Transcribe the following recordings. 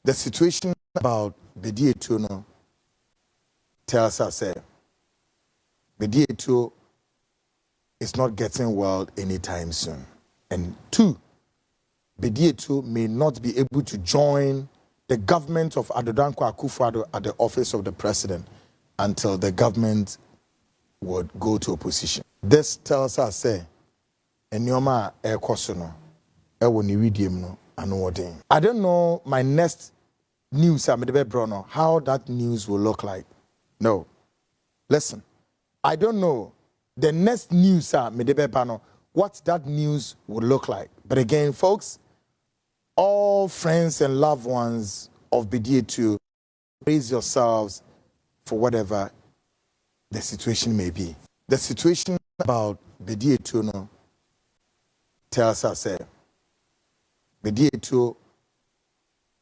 The situation about Bediatuo no tells us that Bediatuo is not getting well anytime soon. And two, Bediatuo may not be able to join the government of Adodankwa Akufo-Addo at the office of the president until the government would go to opposition. This tells us that Enyoma Ekosono Ewo Niwidium no Anodin. I don't know my next news Bruno, how that news will look like. No. Listen. I don't know the next news what that news will look like. But again, folks, all friends and loved ones of Bediatuo, raise yourselves for whatever the situation may be. The situation about Bediatuo no tells us that Bediatuo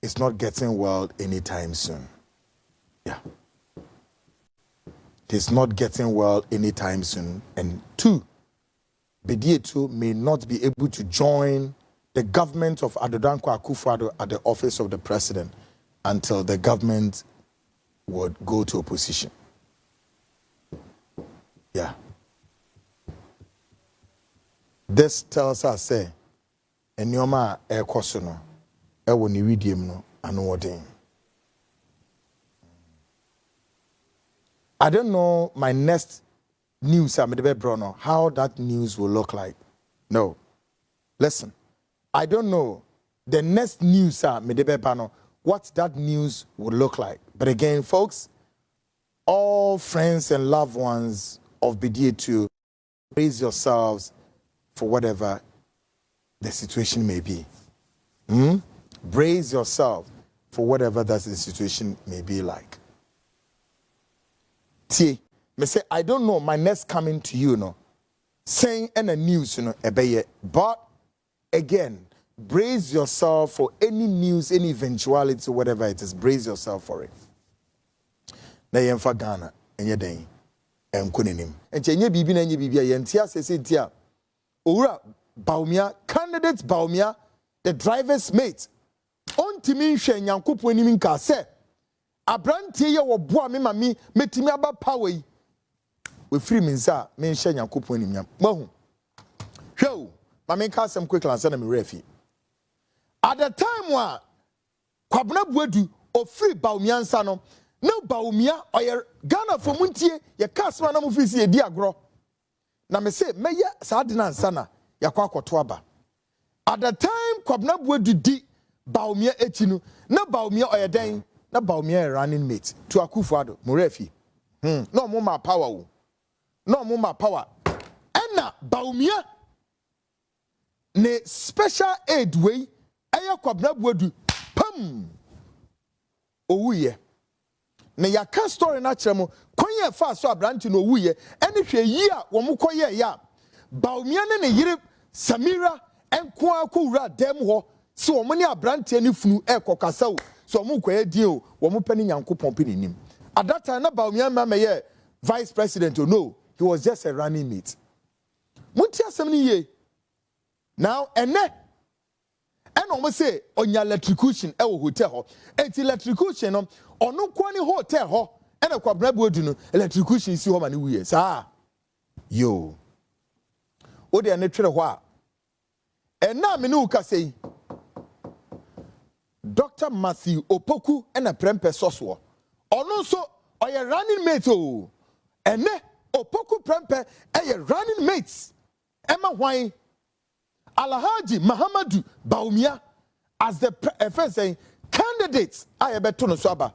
is not getting well anytime soon. Yeah. He's not getting well anytime soon. And two, Bediatuo may not be able to join the government of Adodankwa Akufo-Addo at the office of the president until the government would go to opposition. Yeah. This tells us, say, Enyoma Ekosono, Ewo Niwidium no Anodin. I don't know my next news Bruno, how that news will look like. No. Listen. I don't know the next news what that news will look like. But again, folks, all friends and loved ones of Bediatuo, raise yourselves for whatever the situation may be. Brace yourself for whatever that the situation may be like. Tie, me say, I don't know my next coming to you, no, saying in the news, but again, brace yourself for any news, any eventuality, whatever it is, brace yourself for it. Na yemfa Ghana, enye den, enkuninim. Enche enye bibi na enye bibi a yentia sese ntia. Owura Bawumia, candidate Bawumia, the driver's mate. Ontimi nhwe Nyankopon anim nka se abrantie ye wo boa me mami metimi aba power yi. We free me nsa me nhwe Nyankopon anim nyam. Mahu. Hwew, mami ka asem quick answer na me refi. At the time wa Kwabena Buedu o free Bawumia nsa no, no Bawumia oye Ghana for muntie ye kasma na mo fi si edi agro. Na me say meye sa de na nsa na yakwa akoto aba. At the time Kwabena Buedu di Bawumia echi no, na Bawumia oye den, na Bawumia running mate to Akufo-Addo mo refi. No mo ma power o. No mo ma power. Ena Bawumia ne special aid way aya Kwabena Buedu pam owuye ne yaka story na kyeremo konye fa so abranti no owuye ene hwe yi a wo mkoye ya Bawumia ne ne yire Samira enko akowura dem ho si wo ne abranti ne funu ekokasa o so wo mkoye die o wo mpani Nyankopon pe nim. At that time na Bawumia mamaye vice president o no, he was just a running mate. Munti asem ni ye. Now ene almost say on your electrocution hotel. And electrocution or no quani hotel and a Kwabena Buedu electrocution is so many years. Yo. O de ane wa. And now menuka say Dr. Matthew Opoku and a prempe soswo. Or no so or your running mate o. And ne Opoku prempe and your running mates. Emma wine. Alhaji Mahamadu Bawumia as the first saying candidates I beto no swaba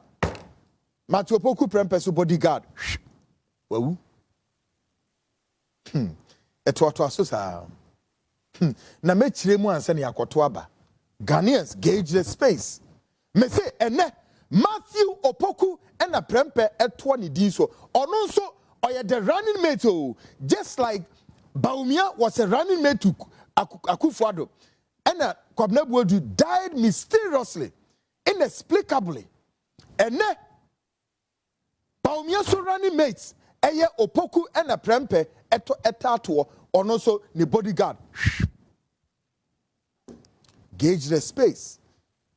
Matthew Opoku prempesu bodyguard wawu eto so sa na mechire mu ansa ne yakoto aba Ghanaians gauge the space me say ene Matthew Opoku and a prempe eto ni din so ono nso oye the running mate o just like Bawumia was a running mate to Akufo-Addo and Kwabena Buedu died mysteriously, inexplicably. And then Bawumia so running mates, eye Opoku and a prempe etato or also the bodyguard. Gauge the space.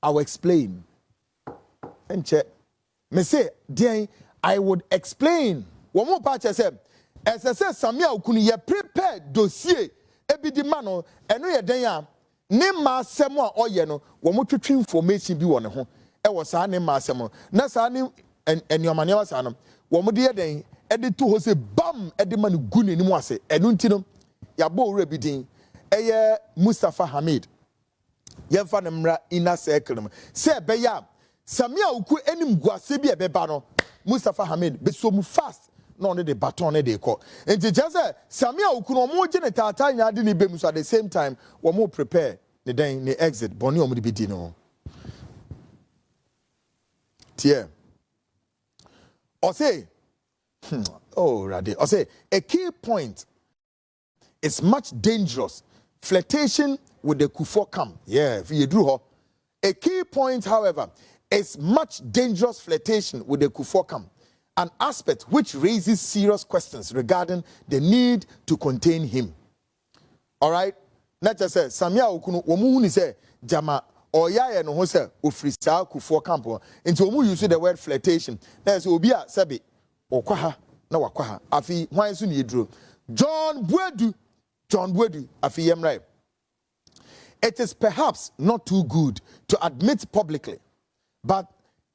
I'll explain. enche me say den I would explain one more part say SSS Samia Okunu ye prepare dossier ebi di ma no eno ye den a ne ma asem a oye no wo mo twetwe information bi wo ne ho e wo saa ne ma asem na saa ne eniomane wa saa no wo mo de ye den e de to ho se bam e de ma ne gu ne nimu ase eno nti no ya bo owura bi din eye Mustafa Hamid yemfa ne mra ina circle se be ya Samia Oku enim guase bi e be ba no Mustafa Hamid be so mu fast no ne the baton ne dey call enti just Samia Oku no mo gye ne tata nya de ne be mu so at the same time wo mo prepare ne den ne exit boni o mo de bi di no tie o say oh rade o say a key point is much dangerous flirtation with the Kufuor camp. Yeah, if you drew her. A key point, however, is much dangerous flirtation with the Kufuor camp, an aspect which raises serious questions regarding the need to contain him. All right? Not just say, Samia Okunu, Omu say, Jama, or Yaya no Hose, Ufrisa Kufuor camp, into Omu use the word flirtation. There's Obia Sabi, Okwaha, no Wakwaha, Afi, why soon you drew? John Buedu, Afi Yem right. It is perhaps not too good to admit publicly, but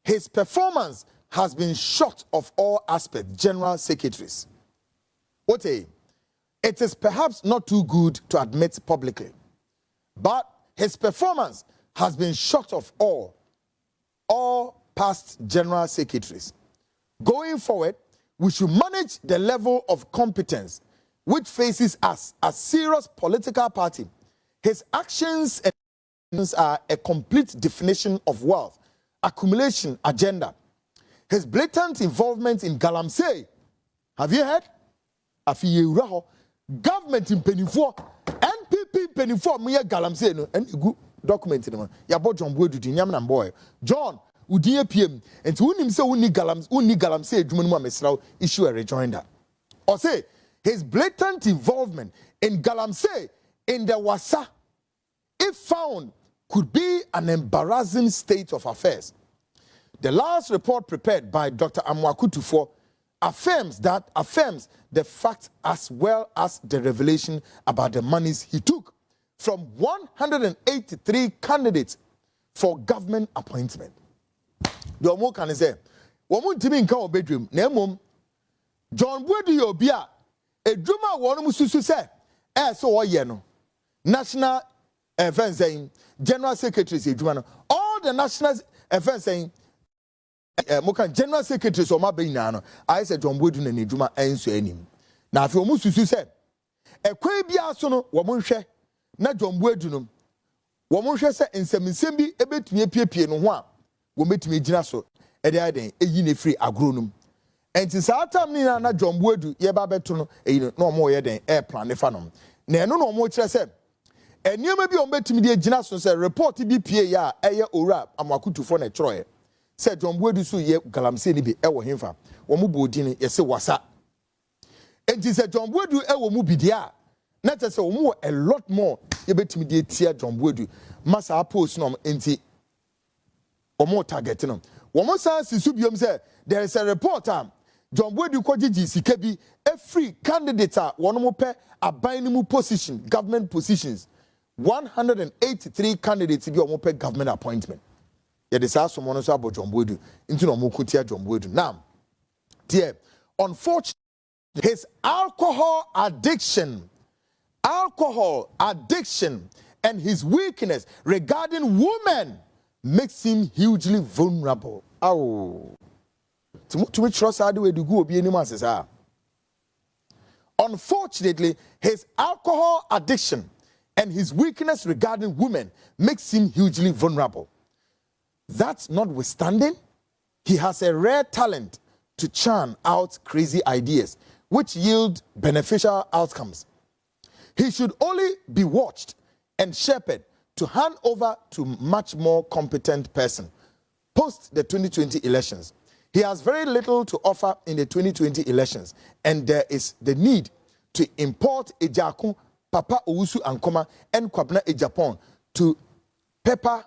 his performance has been short of all aspects, General Secretaries. It is perhaps not too good to admit publicly, but his performance has been short of all past General Secretaries. Going forward, we should manage the level of competence which faces us as serious political party. His actions are a complete definition of wealth accumulation agenda. His blatant involvement in Galamsey, have you heard? Government in Penifo, NPP Penifo, me Galamsey no, and good document in ya bo John Buedu di nyam na boy. John, udie PM, and to him say uni Galamsey adwuma no mesraw issue a rejoinder. Or say his blatant involvement in Galamsey in the Wasa, if found, could be an embarrassing state of affairs. The last report prepared by Dr. Amwakutufo affirms the fact as well as the revelation about the monies he took from 183 candidates for government appointment. The Omo can say, "Woman Timmy nka obedrum na emom John Buedu yobia edwuma wonu mususu se so oye no national events saying general secretaries edwuma no all the national events saying general secretaries o ma be nyina no I say John Buedu na edwuma enso anim na afi omu susu se ekwan bia so no wo monhwe na John Buedu no wo monhwe se nseminsem bi ebetumi epiepie no ho a wo metumi gina so ede aden eyi ne free agronum enti saa tam ni na John Buedu ye ba beto no eyi no na omo ye den air plan ne fa no na eno no omo kire se enioma bi omo betumi de gina so se report bi pie ya eye ora Amwakutufo na troye se John Buedu so ye Galamsey ni bi e wo hemfa wo mo bodi ni ye se wasa enti se John Buedu e wo mu bidia na te se wo mo a lot more ye betumi de tia John Buedu masa post no enti omo target no wo mo san sisu biom se there is a reporter John Buedu kwagigi sika bi every candidate one mo pe aban mu position government positions 183 candidates bi omo pe government appointment ye de sa so mo no so abo John Buedu into no mo kutia John Buedu now dear unfortunately his alcohol addiction and his weakness regarding women makes him hugely vulnerable. Oh, to which trust how do we go be any masses are. Unfortunately, his alcohol addiction and his weakness regarding women makes him hugely vulnerable. That's notwithstanding, he has a rare talent to churn out crazy ideas which yield beneficial outcomes. He should only be watched and shepherded to hand over to much more competent person. Post the 2020 elections, he has very little to offer in the 2020 elections, and there is the need to import Ejaku, Papa Owusu Ankoma, and Kwabena Ejapon to pepper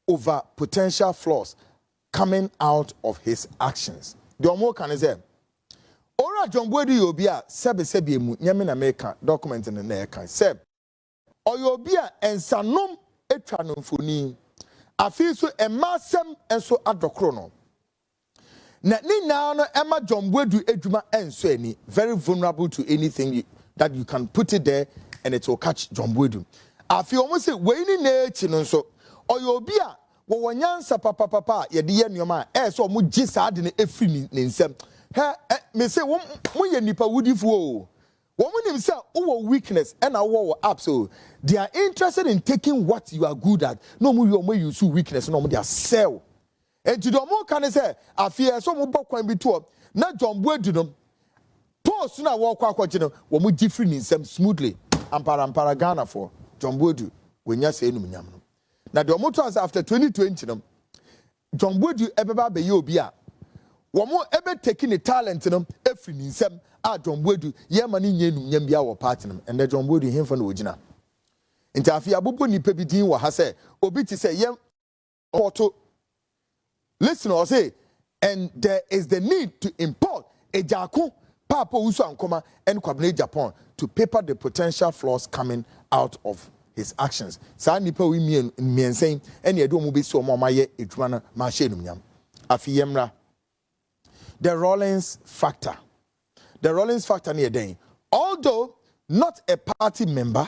over potential flaws coming out of his actions. The Omo can say, Ora John Bedi Yobia, Sebi mu, Yamin America, document in the neck, Seb, or Yobia and Sanom etranum funi. I feel so a massam and so adocrono. Natni now Emma John Bedi Eduma and Sweni, very vulnerable to anything that you can put it there and it will catch John Bedi. I feel almost say, Wayne Nature so, or Yobia. Wanyansa papa ye de ye nyoma so mo gisa de ne efri ne nsem he me say mo ye nipa wudifo o wo mo nim say wo weakness and wo up so they are interested in taking what you are good at no mo use weakness no mo they sell and to do mo kan say afia so mo bokwan bi to na John Bedi no post na wo kwa akwaje no wo mo gifri ne nsem smoothly ampara Ghana for John Bedi wenya say enum nyam no. Now the motto is after 2020, John Bedi ebeba be obi a womo ebe taking the talent no efri nsem a John Bedi ye mani nyenu nyam bia wo party no and John Bedi hemfa na ogina nti afia abobo nipa bi din wo ha say obi ti say ye auto listen or say and there is the need to import ejako papa usu ankoma and kwabene Japan to paper the potential flaws coming out of his actions. Sa nipa wi miensen ene edo mu be so mo maye edwuma na ma hye enum nyam. Afi yemra. The Rollins factor. The Rollins factor near den. Although not a party member,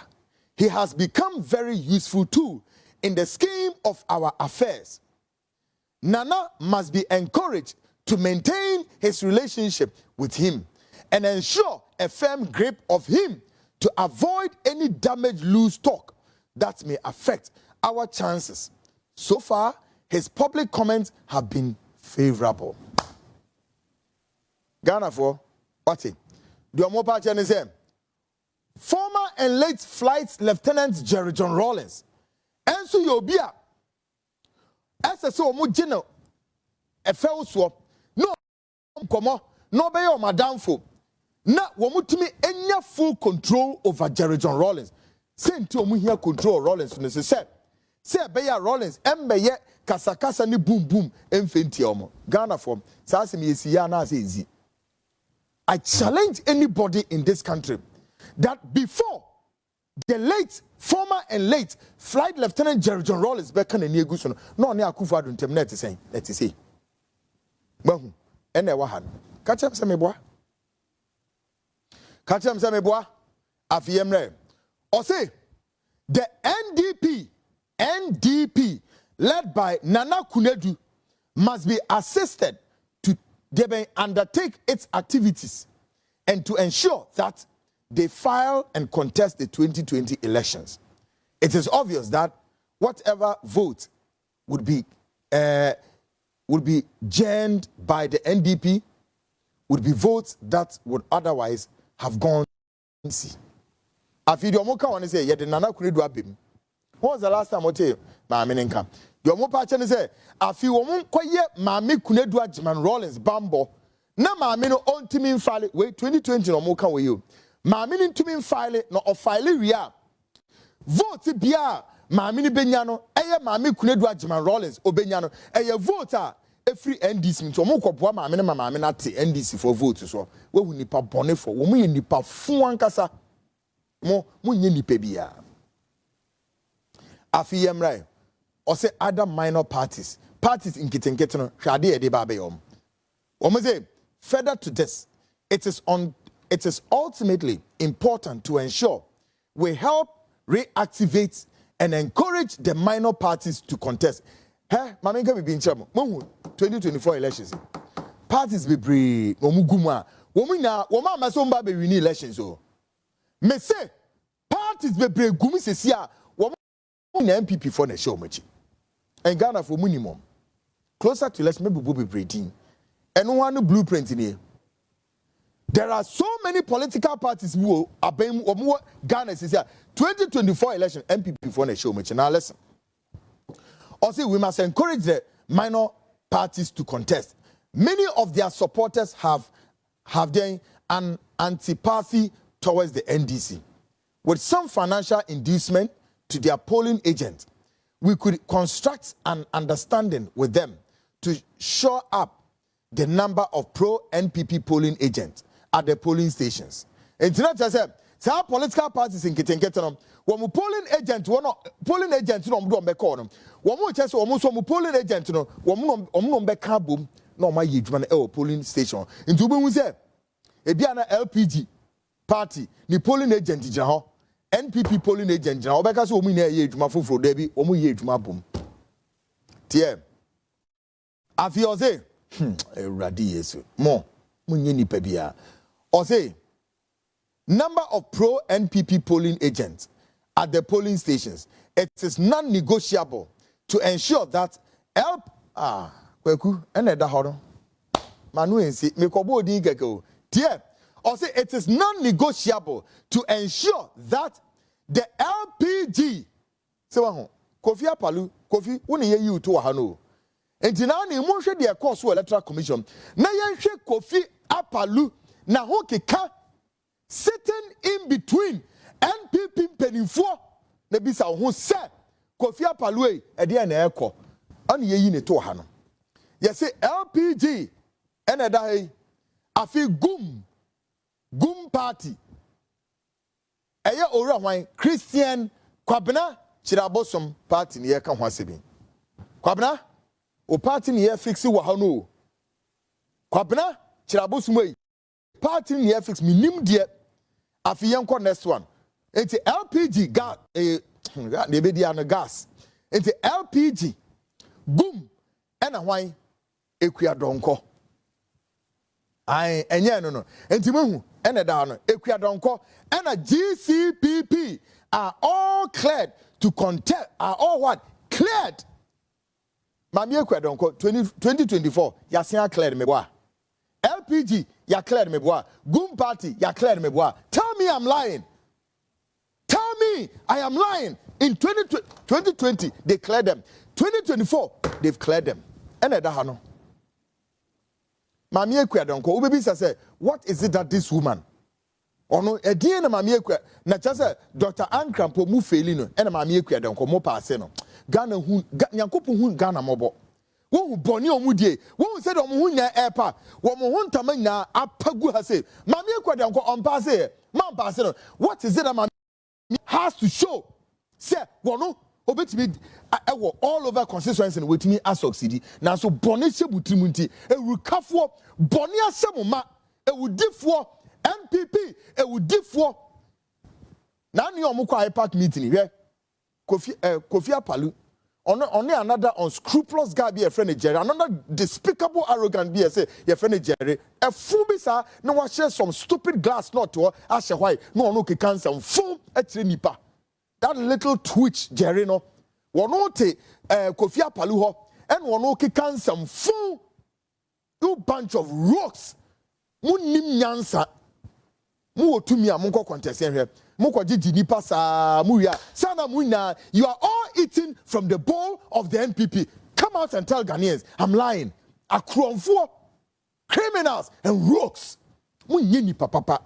he has become very useful too in the scheme of our affairs. Nana must be encouraged to maintain his relationship with him and ensure a firm grip of him to avoid any damage loose talk that may affect our chances. So far, his public comments have been favorable. Ghana for what? Do more part say former and late Flight Lieutenant Jerry John Rawlings. And so you'll be a SSO Mujino a fell swap. No, come no be your madam for. Na wamutimi enya full control over Jerry John Rawlings. Same to omu here control Rawlings no say be ya Rawlings embeye kasakasa ni boom boom emfenti omo. Ghana form sa asem yesi ya na say easy. I challenge anybody in this country that before the former and late Flight Lieutenant Jerry John Rawlings beka na egu so no ne Akufo-Addo ntem na te say let us say. Mahu ene wa han. Ka chem se meboa. Kachem Sameboa, Afiyemre. Or say, the NDP, led by Nana Kunedu, must be assisted to undertake its activities and to ensure that they file and contest the 2020 elections. It is obvious that whatever vote would be gained by the NDP would be votes that would otherwise have gone see. Afi the omo ka won say ye de Nana Kunedu abem. When was the last time what maame nka? The omo pa che ne say afi wo mo koye maame Kunedu Agyaman Rawlings bambo. Na maame no ontimi mfale we 2020 no mo ka we yo. Maame no ntimi mfale no o file wi a. Vote bia maame ni benya no eye maame Kunedu Agyaman Rawlings obenya no eye vote a every NDC so mo kopoa maame na maame na te NDC for vote so we hu nipa bone for wo mo ye nipa fu ankasa mo nye nipa bia afi yemrai or say other minor parties in kitenkete no hwade e de ba be yom wo mo say further to this it is ultimately important to ensure we help reactivate and encourage the minor parties to contest. Mama nka bi ncham mo 2024 elections parties be brave omuguma womina woma amaso mba be win elections o me say parties be brave gumi sesia woma na MPP for na show machi and Ghana for minimum closer to election maybe be breeding and one blueprint in here. There are so many political parties who are Ghana sesia 2024 election MPP for na show machi. Now listen. Also, we must encourage the minor parties to contest. Many of their supporters have an antipathy towards the NDC. With some financial inducement to their polling agent, we could construct an understanding with them to shore up the number of pro-NPP polling agents at the polling stations. And tonight I said, some political parties in Kitenketanum, when polling agent, polling agent, no, be called. One more chance, almost one polling agent, no, one be boom, no, my man, polling station. In Tubu, we say, a Biana LPG party, the polling agent, Jaho, NPP polling agent, Jaho, because we near ye to my full Debbie, or we ye to my boom. Tie. I feel say, radius, more, Munyini Pebia, or say, number of pro-NPP polling agents at the polling stations, it is non-negotiable to ensure that or say it is non-negotiable to ensure that the LPG Kofi Apalu Kofi uni ye you to hano enti na na emu hwe de course Electoral Commission na ye hwe Kofi Apalu na ho keka sitting in between NPP penifo na bisa ho se Kofi Apalu e de na ekọ ani ye yi ne to ha no ye say LPG ena da he afi gum party eye owura hwan Christian Kwabena Chirabosom party ne ye ka ho asebi Kwabena o party ne ye fix wa ha no Kwabena Chirabosom yi party ne ye fix minim de afi yenko next one enti LPG gas ne be dia no gas enti LPG gum ena hwan ekua donko ai enye no enti mehu ena da no ekua donko ena GCPP are all cleared to contest are all what cleared mami ekua donko 2024 yasia cleared me boa LPG ya cleared me boa gum party ya cleared me boa tell me I'm lying tell me I am lying in 2020 they cleared them 2024 they've cleared them ena da ha no mami ekua donko ubebisa say what is it that this woman ono edin na mami ekua na chase Dr. Ankrampo mu feli no ena mami ekua donko mo paase no Ghana hu nyankopon hu Ghana mobo wo hu boni omudie wo hu se de omo hu nya airpa wo mo hu ntama nya apagu ha say mami ekua donko on paase man paase no what is it that mami has to show say wono obetimi ewo all over constituency no wetimi asucceed na so boni hyebutrimu nti ewukafo boni asemoma ewudifo NPP ewudifo na ne omukwa park meeting hwe Kofi Apalu on another unscrupulous guy be a friend Jerry another despicable arrogant be say your friend Jerry a fool be sa no wa share some stupid glass not to ashe why no ke cancer fool etire nipa that little twitch Jerry no wono te Kofi Apalu ho and wono ke cancer fool you bunch of rocks mu nim nyansa mu otumi a monko contest here moko gigi nipa sa mu ya sana mu na you are all eating from the bowl of the NPP come out and tell Ghanaians I'm lying akronfo criminals and rocks mu nyeni papa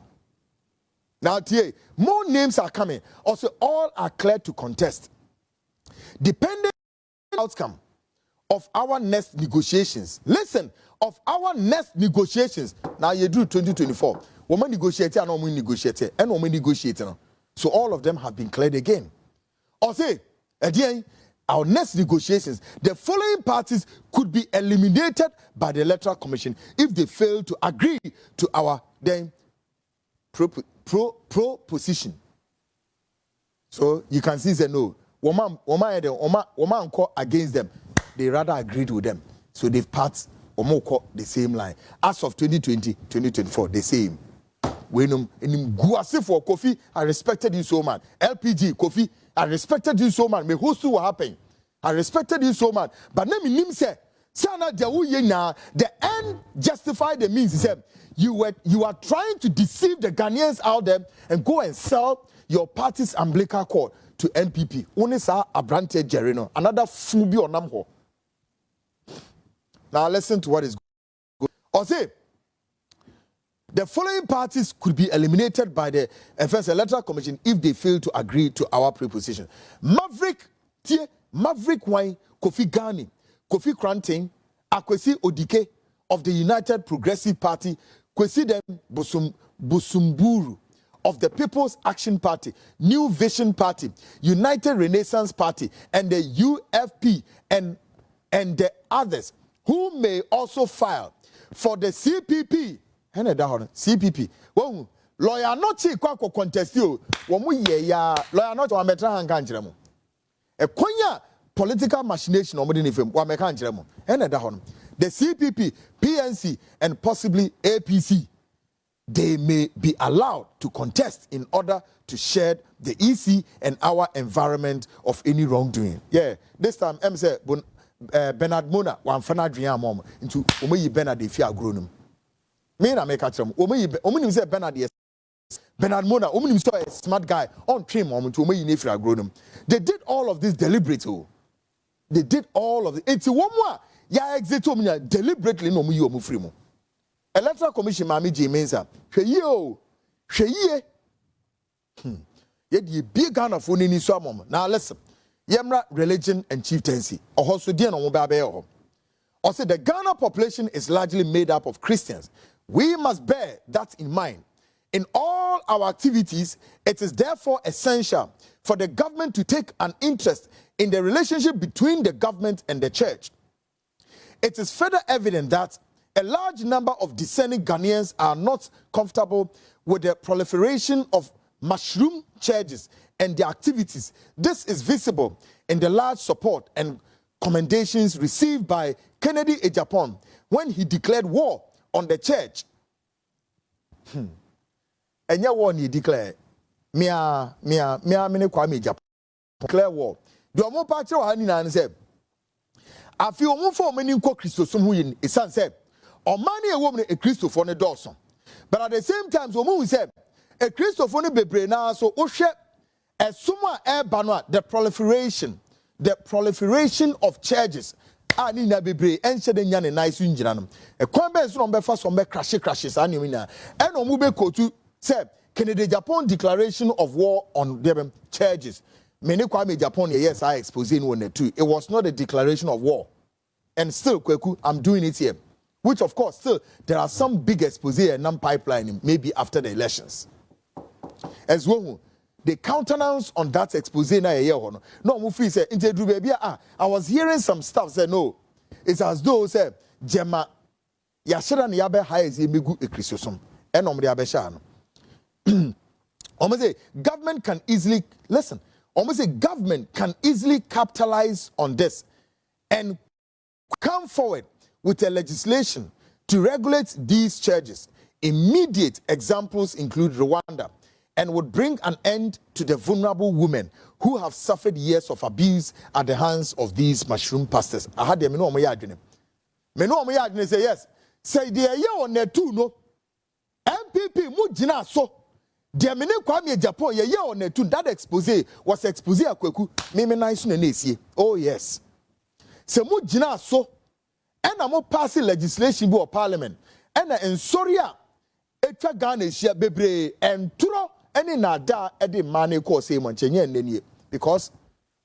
now tie more names are coming also all are clear to contest depending on the outcome of our next negotiations listen of our next negotiations now you do 2024 woman negotiate and woman negotiate and woman negotiate so all of them have been cleared again or say again our next negotiations the following parties could be eliminated by the Electoral Commission if they fail to agree to our then proposition so you can see say no woman call against them they rather agreed with them so they've passed the same line as of 2020 2024 the same wenum enim guase for Kofi I respected you so much LPG Kofi I respected you so much me host what happened I respected you so much but na me nim say sana dia wo ye na the end justify the means he said you are trying to deceive the Ghanaians out there and go and sell your party's umbilical cord to NPP only sa abrante Jerry no another fool bi onam ho. Now listen to what is going on. Or say, the following parties could be eliminated by the first Electoral Commission if they fail to agree to our proposition. Maverick Wine, Kofi Ghani, Kofi Kranting, Akwesi Odike of the United Progressive Party, Kwesi Dem Busumburu of the People's Action Party, New Vision Party, United Renaissance Party, and the UFP and the others who may also file for the CPP. CPP. Well, lawyer not kwa contest you. Ya lawyer not wa metra hankanjire mo. E konya political machination omodi ni fem wa mekanjire mo. The CPP, PNC, and possibly APC, they may be allowed to contest in order to shed the EC and our environment of any wrongdoing. Yeah, this time, I'm saying, Bernard Mona, one fan dream mom into Omeyi Bernard if you are grown. Me na make a term. Omeyi say Bernard, yes. Bernard Mona, Omeyi saw a smart guy on train mom to Omeyi if you are grown. They did all of this deliberately. They did all of it. It's one more. Ya exit deliberately no mu mu free mu. Electoral Commission mami J Mensa. Hwe ye di big gun of one ni so mom. Now listen. Yemra religion and chieftaincy. Oho die no mo ba be ho. Or say the Ghana population is largely made up of Christians. We must bear that in mind. In all our activities, it is therefore essential for the government to take an interest in the relationship between the government and the church. It is further evident that a large number of discerning Ghanaians are not comfortable with the proliferation of mushroom churches and their activities. This is visible in the large support and commendations received by Kennedy Agyapadeɛ when he declared war on the church. And yeah, war he declared. Mia mene Kwame Agyapadeɛ declare war. The omo pa kire wa ni na say afi omo fo mani nko Christosum hu yin esan say omani ewo me a Christopher ne dawson. But at the same time so omo say a Christopher ne bebre na so ohwe esuma eba the proliferation of churches ani na bebre enche de nya ne nice ngina no e kwan ben so no be fa so be crashes ani mi na e no mu be kotu say Kennedy Japan declaration of war on them churches. Many Kwame Agyapadeɛ, yes, I exposed in one too. It was not a declaration of war. And still, Kweku, I'm doing it here. Which, of course, still, there are some big expose and non-pipeline maybe after the elections. As well, the countenance on that expose na year no. No, Mufi said, I was hearing some stuff say no. It's as though say Jema Yashara ni yabe haiz yemigu ekrisosum. Enom de abesha no. Say government can easily listen. Almost a government can easily capitalize on this and come forward with a legislation to regulate these churches. Immediate examples include Rwanda and would bring an end to the vulnerable women who have suffered years of abuse at the hands of these mushroom pastors. I had them no mo yadwene. Me no mo yadwene say yes. Say the year on there too no. MPP mu gina so. The mene Kwame Agyapadeɛ ye on the that expose was expose akwaku me nice na nesie. Oh yes. Se mu gina so and mo pass legislation bi or parliament and ensori a etwa Ghana hia bebre enturo any nada e de mane ko say mo nche nye because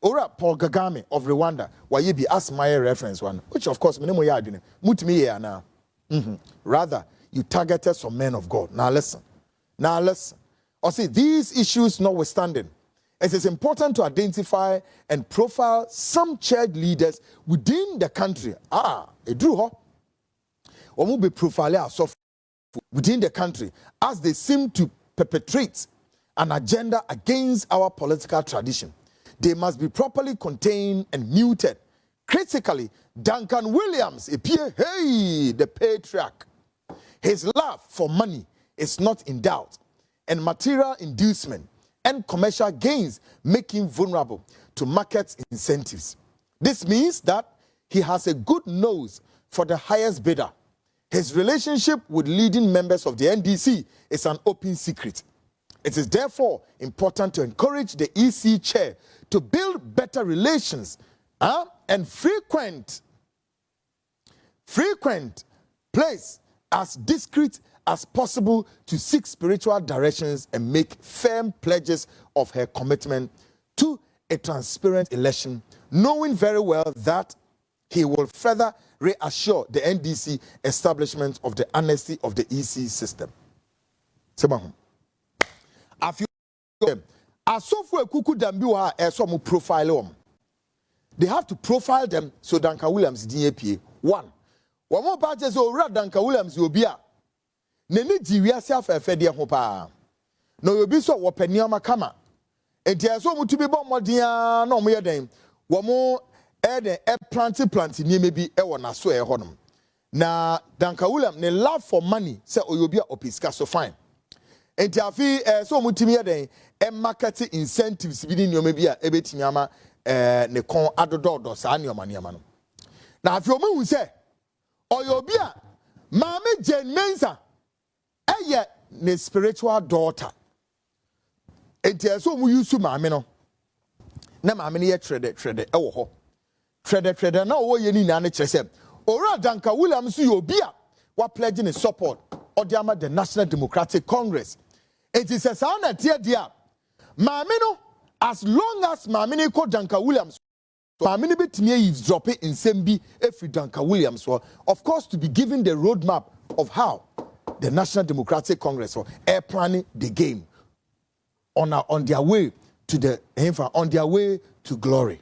Ora Paul Kagame of Rwanda why be as my reference one which of course me mo ya adwene mutimi here now. Rather you targeted some men of God. Now listen. Or see, these issues notwithstanding, it is important to identify and profile some church leaders within the country. It drew her. Or will be profiled within the country as they seem to perpetrate an agenda against our political tradition. They must be properly contained and muted. Critically, Duncan Williams appear, the patriarch. His love for money is not in doubt, and material inducement and commercial gains make him vulnerable to market incentives. This means that he has a good nose for the highest bidder. His relationship with leading members of the NDC is an open secret. It is therefore important to encourage the EC chair to build better relations and frequent place as discreet as possible to seek spiritual directions and make firm pledges of her commitment to a transparent election, knowing very well that he will further reassure the NDC establishment of the amnesty of the EC system. Sebahu. After Asofo Kuku Dambiwa esomu profile they have to profile them so Duncan Williams DAPA. One more patches over Duncan Williams Yobia. Nene Jiria self a fedia hopa. No yobiso wapeniama kama. And so to be born more dear no more than one more air planty near maybe ewana so a honum. Na Duncan Williams ne love for money say Oyobia opiska so fine. And Tiafi so mutimia den market incentives within your maybe a ebetinyama ne kon adododo sa anyoma niama no. Na afi omo hu say Oyobia Mame Jane Mensa eye ne spiritual daughter. Enti so mu yusu mame no. Na mame ne ye trade ewo ho. Trade na wo ye ni na ne kyerese. Ora Danka Williams so Yobia wa pledging his support Odiama the National Democratic Congress. It is a sound at dia. Mamino, as long as Mamini called Danka Williams, so Mamini betime eavesdropping in Sembi every Danka Williams, so of course to be given the roadmap of how the National Democratic Congress or air planning the game on their way to to glory.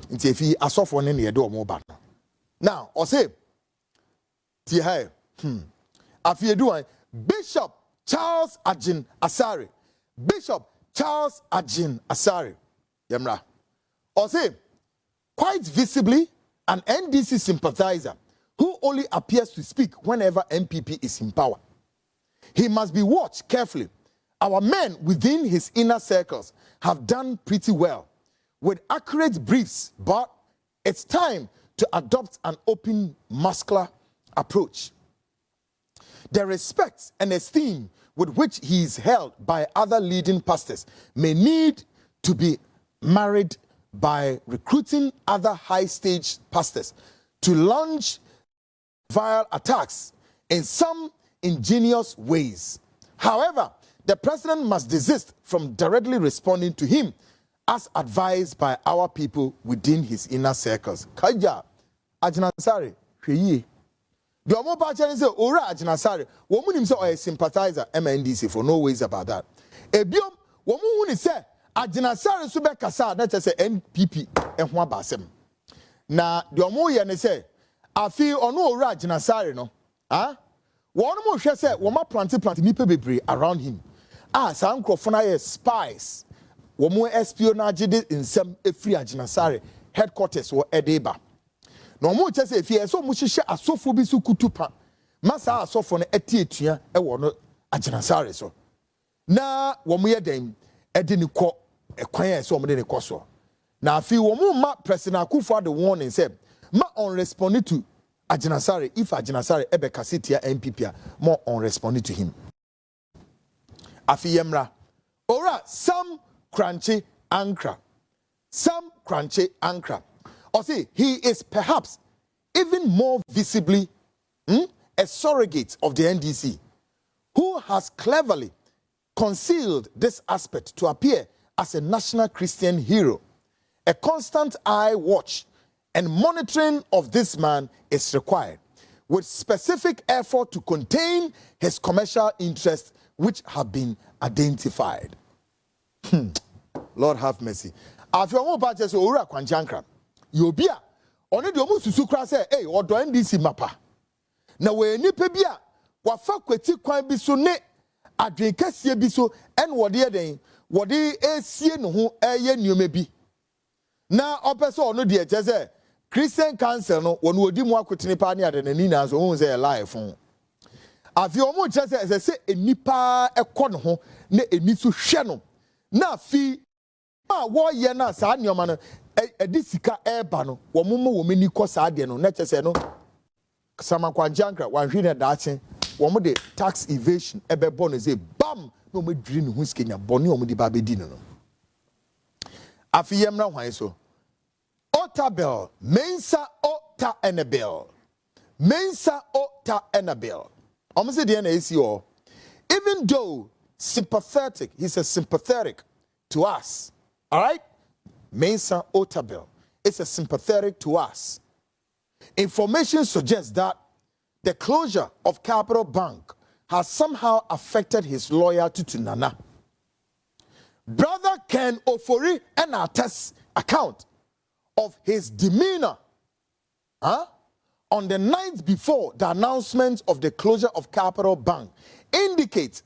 If he as of one in the door more bad. Now, or say, I feel doing Bishop Charles Ajin Asari. Bishop Charles Ajin Asari. Yemra. Or say, quite visibly, an NDC sympathizer who only appears to speak whenever MPP is in power. He must be watched carefully. Our men within his inner circles have done pretty well with accurate briefs, but it's time to adopt an open, muscular approach. The respect and esteem with which he is held by other leading pastors may need to be married by recruiting other high-stage pastors to launch vile attacks in some ingenious ways. However, the president must desist from directly responding to him as advised by our people within his inner circles. Kaja, Ajinasari, Hweye. The Omo Pacha say, Ora Ajinasari, woman himself a sympathizer, MNDC, for no ways about that. Ebiom, woman who say, Ajinasari Sube Kasa, that is a NPP, and one basem. Na, the Omo Yane say, I feel on Ora Ajinasari, no? Ah? One more she say, Woma planty nipe bebre around him. Ah, some crofona spies. Womo espionage in some free Ajinasari headquarters or Edeba. No more just if he so much share a sofu bisu kutupa. Masa asofo no etietua e wo no Ajinasari so. Na womo ye dem e de ne ko e kwan e so womo de ne ko so. Na afi womo ma President Akufo the warning say ma on respond to Ajinasari if Ajinasari ebe kasitia MPP more on respond to him. Afi yemra. Ora some crunchy ankra. Some crunchy ankra. Or see, he is perhaps even more visibly a surrogate of the NDC, who has cleverly concealed this aspect to appear as a national Christian hero. A constant eye watch and monitoring of this man is required, with specific effort to contain his commercial interests, which have been identified. Lord have mercy. After one batches ora kwanjankra, yobia oni de omu susu kra say, "Hey, odo NDC mapa." Na we nipa bia wafa kweti kwan bi so ne adwen kase bi so en wode eden wode esie no ho eye nnuoma bi. Na opese ono de eje say Christian Council no wono odi mu akotene pa ne ade nani na so hu say life fun. Afi omu che say enipa ekọ no ho na eni so hwe no. Na fi ma wo ye na sa nneoma no edisika eba no wo momo wo mani ko sa de no na chese no samakwanjankra wanhwe na daache wo mo de tax evasion ebebo no say bam no mo dwiri ne hu skenya bone wo mo de ba bedi no afiyem na hwan so otabel mensa ota enabel mensa ota enabel omo se de na esi o even though sympathetic, he's a sympathetic to us. All right? Mensa Otabel is a sympathetic to us. Information suggests that the closure of Capital Bank has somehow affected his loyalty to Nana. Brother Ken Ofori and attest account of his demeanor on the night before the announcement of the closure of Capital Bank indicates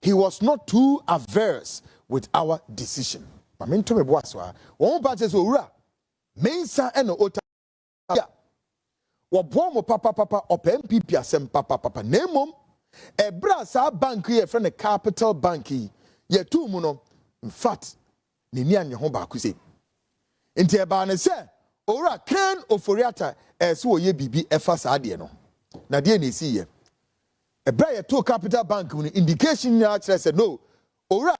he was not too averse with our decision. Mensa and Ota Wabomo papa or MPP asem papa nemom ebra sa bank here friend the Capital Bank ye tu muno in fact ni anye ho ba ku se nti eba ne se ora Ken Oforiata so ye bibi efa sa de no na de na esi ye ebra ye to Capital Bank mu indication na kire se no ora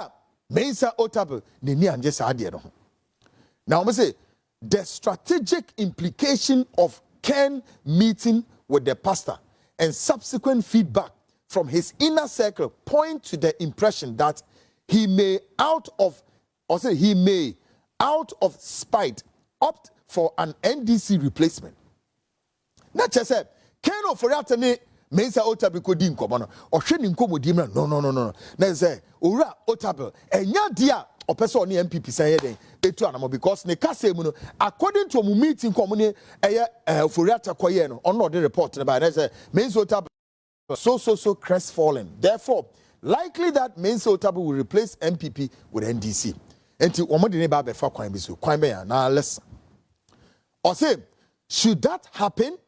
Mensa Otabil ni anye sa de no. Now we say the strategic implication of Ken meeting with the pastor and subsequent feedback from his inner circle point to the impression that he may out of spite opt for an NDC replacement. Not just said Ken Oforiata Mensa Otabil ko di nkomo no ohwe ni nkomo di no na say owura Otabil enya dia opese oni MPP say den etu anamo because ne kase mu no according to mu meeting ko mu ne eye Oforiata koye no ono the report na by say Mensa Otabil so crestfallen, therefore likely that Mensa Otabil will replace MPP with NDC. Enti omo de ne ba be fa kwan bi so kwan be ya na listen or say should that happen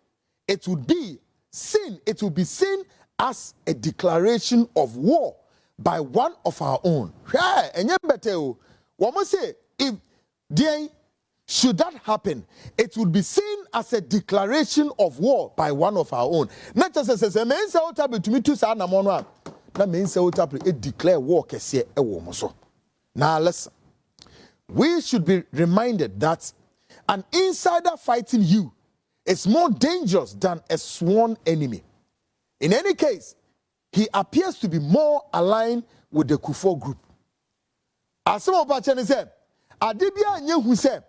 it will be seen as a declaration of war by one of our own. Say if should that happen, it would be seen as a declaration of war by one of our own. Not just as a Mensa Otabil to me to say na mono na Mensa Otabil it declare war kese e wo mo so. Now listen. We should be reminded that an insider fighting you is more dangerous than a sworn enemy. In any case, he appears to be more aligned with the Kufo group. As some of our channel said, Adibia nye hu se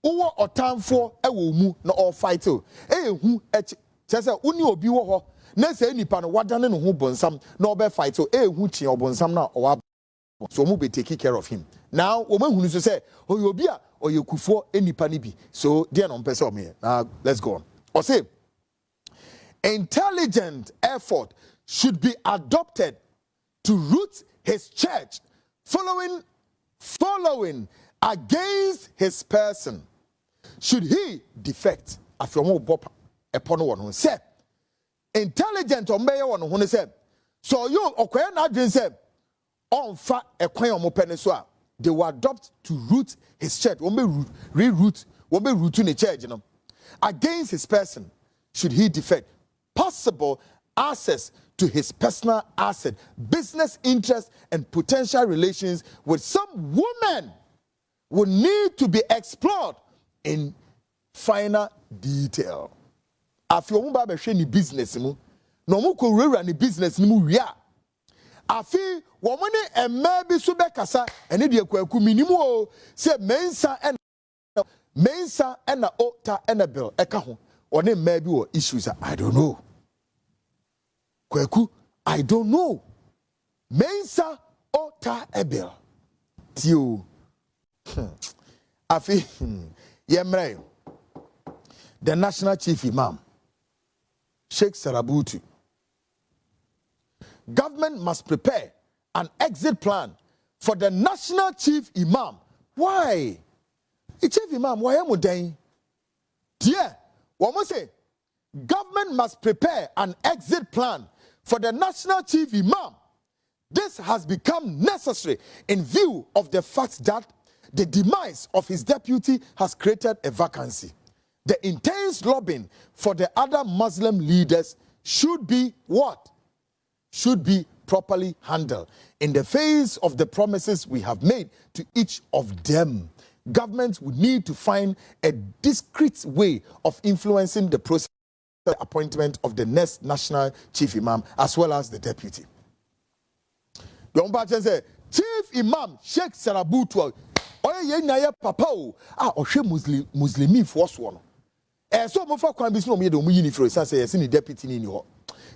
uwo otamfo ewo mu na all fight hu chese uni obi wo ho na se nipa no wadane no ho bonsam na obe fight hu tie obonsam na owa so mu be take care of him. Now wo mahunu so say obi a oyekufo enipa ni bi so there no mpese o me. Now let's go on. Or say intelligent effort should be adopted to root his church following against his person should he defect afromo bop upon one say intelligent or mayor one who said so you okoya na adwen say on fa ekwan omo pene so a they will adopt to root his church. Won't be reroot, won't be root in the church, you know. Against his person, should he defect possible access to his personal asset, business interests, and potential relations with some woman will need to be explored in finer detail. After you move any business, no more run the business, no more. Afi womane emme bi so bekasa ene de kwaku minimu se mensa and ota enabel eka ho one emme bi wo issues I don't know kwaku I don't know mensa ota ebel tio afi yemre the national chief imam Sheikh Sarabutu. Government must prepare an exit plan for the national chief imam. Why? The chief imam, why am I dying? Dear, what must say? Government must prepare an exit plan for the national chief imam. This has become necessary in view of the fact that the demise of his deputy has created a vacancy. The intense lobbying for the other Muslim leaders should be what? Should be properly handled. In the face of the promises we have made to each of them, governments would need to find a discreet way of influencing the process of the appointment of the next national chief imam as well as the deputy. The Ombudsman said, Chief Imam Sheikh Sarabutu, oye ye na ye papa o, ah ohwe Muslimi force one. So mo fa kwan bi so mo ye de mo yini fro say yes ni deputy ni ho.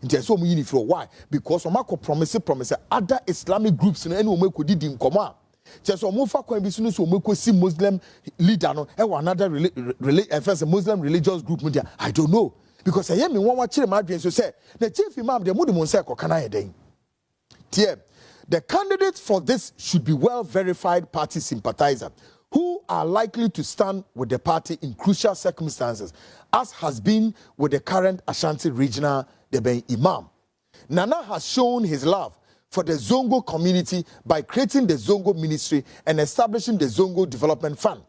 Nti so mo yini fro why? Because o promise other Islamic groups no ene o makodi di nkomo a. So mo fa kwan bi so mo si Muslim leader no e wa another Muslim religious group media. I don't know because I hear me one kire ma adwen so say the chief imam de mo de mo say kokana ye den. Tie the candidates for this should be well-verified party sympathizers who are likely to stand with the party in crucial circumstances, as has been with the current Ashanti regional Imam. Nana has shown his love for the Zongo community by creating the Zongo Ministry and establishing the Zongo Development Fund.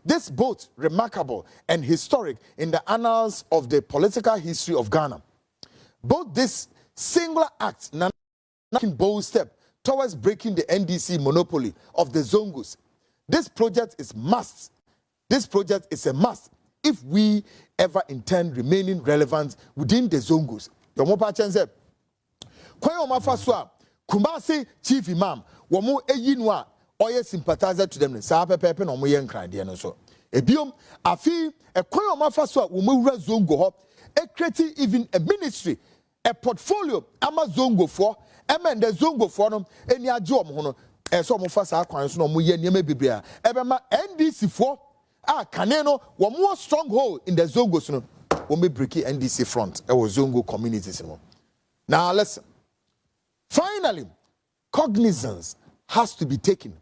This both remarkable and historic in the annals of the political history of Ghana. Both this singular act, Nana taking bold step towards breaking the NDC monopoly of the Zongos. This project is must. This project is a must if we ever intend remaining relevant within the Zongos. Yomopa chense. Kwa yomafa swa Kumasi chief imam womo eyinwa oye sympathizer to them sa pepepe na omo ye nkrade no so. Ebiom afi kwa yomafa swa womo wura Zongo ho e create even a ministry, a portfolio ama Zongo for and the Zongo for them any ajom hono so mo fa sa kwan so no mo ye niam bibria ebema NDC for kaneno wo more stronghold in the Zongos no wo me break NDC front e wo Zongo communities no. Now listen, finally cognizance has to be taken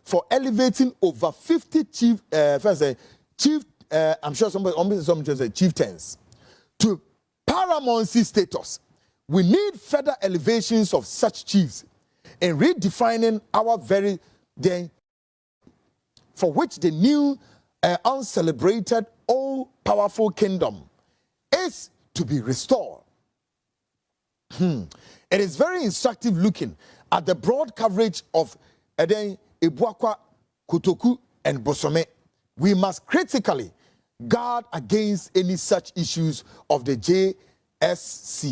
for elevating over 50 I'm sure somebody say chieftains to paramountcy status. We need further elevations of such chiefs in redefining our very day for which the new uncelebrated all-powerful kingdom is to be restored. It is very instructive looking at the broad coverage of Ebuakwa, Kotoku, and Bosome. We must critically guard against any such issues of the JSC.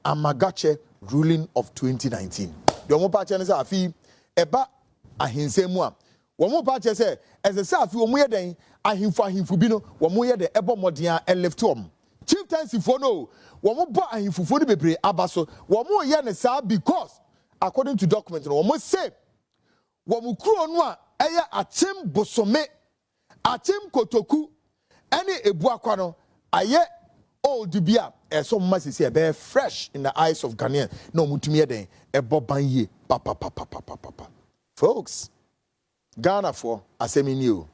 Amagache ruling of 2019. The one part say afi eba ahinsemu a. One part say as a say afi omo ye den ahimfu bi no omo ye de ebo modern and left home. Chieftaincy for no one bo ahimfufo no bebre abaso. Omo ye ne sa because according to documents no omo say omo kuro no a eye achim Bosome achim Kotoku ene Ebuakwa no aye old bia so much is here fresh in the eyes of Ghanaian. No mutumi den ebo banye papa. Folks, Ghana for asemini o.